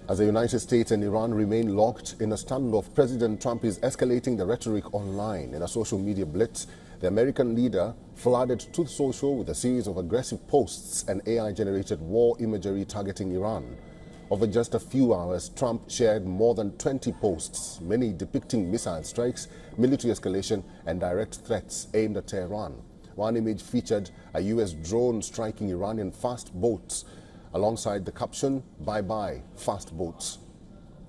As the United States and Iran remain locked in a standoff, President Trump is escalating the rhetoric online. In a social media blitz, the American leader flooded Truth Social with a series of aggressive posts and AI-generated war imagery targeting Iran. Over just a few hours, Trump shared more than 20 posts, many depicting missile strikes, military escalation, and direct threats aimed at Tehran. One image featured a U.S. drone striking Iranian fast boats, alongside the caption, "Bye-bye, fast boats."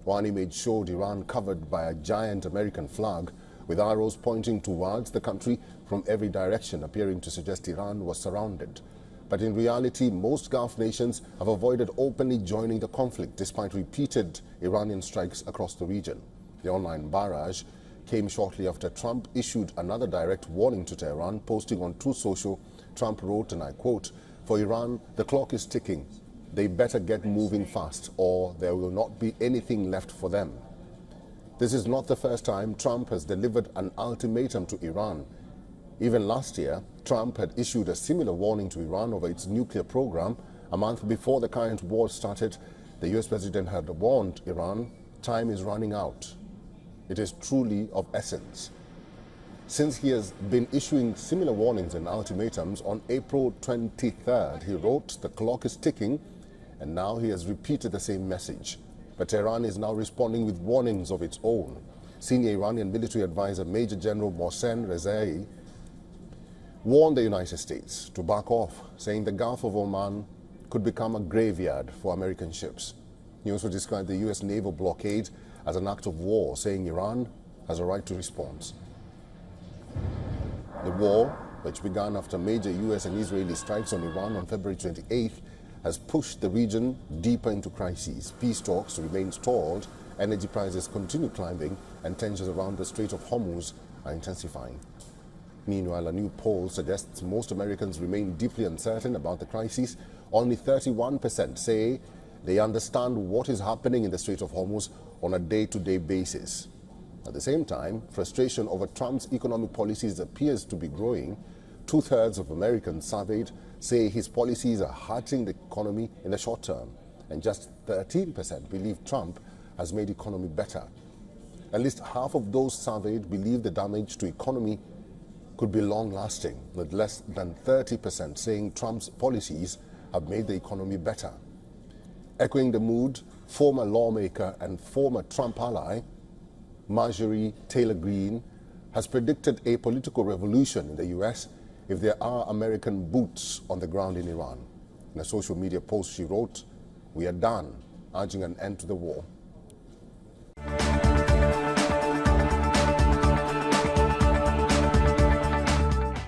One image showed Iran covered by a giant American flag, with arrows pointing towards the country from every direction, appearing to suggest Iran was surrounded. But in reality, most Gulf nations have avoided openly joining the conflict, despite repeated Iranian strikes across the region. The online barrage came shortly after Trump issued another direct warning to Tehran. Posting on Truth Social, Trump wrote, and I quote, "For Iran, the clock is ticking. They better get moving fast, or there will not be anything left for them." This is not the first time Trump has delivered an ultimatum to Iran. Even last year, Trump had issued a similar warning to Iran over its nuclear program. A month before the current war started, the US president had warned Iran, time is running out. It is truly of essence. Since he has been issuing similar warnings and ultimatums, on April 23rd, he wrote, "The clock is ticking," and now he has repeated the same message. But Tehran is now responding with warnings of its own. Senior Iranian military advisor Major General Mohsen Rezai warned the United States to back off, saying the Gulf of Oman could become a graveyard for American ships. He also described the U.S. naval blockade as an act of war, saying Iran has a right to respond. The war, which began after major U.S. and Israeli strikes on Iran on February 28th, has pushed the region deeper into crises. Peace talks remain stalled, energy prices continue climbing, and tensions around the Strait of Hormuz are intensifying. Meanwhile, a new poll suggests most Americans remain deeply uncertain about the crisis. Only 31% say they understand what is happening in the Strait of Hormuz on a day-to-day basis. At the same time, frustration over Trump's economic policies appears to be growing. Two-thirds of Americans surveyed say his policies are hurting the economy in the short term, and just 13% believe Trump has made the economy better. At least half of those surveyed believe the damage to economy could be long-lasting, with less than 30% saying Trump's policies have made the economy better. Echoing the mood, former lawmaker and former Trump ally Marjorie Taylor Greene has predicted a political revolution in the U.S. if there are American boots on the ground in Iran. In a social media post, she wrote, "We are done," urging an end to the war.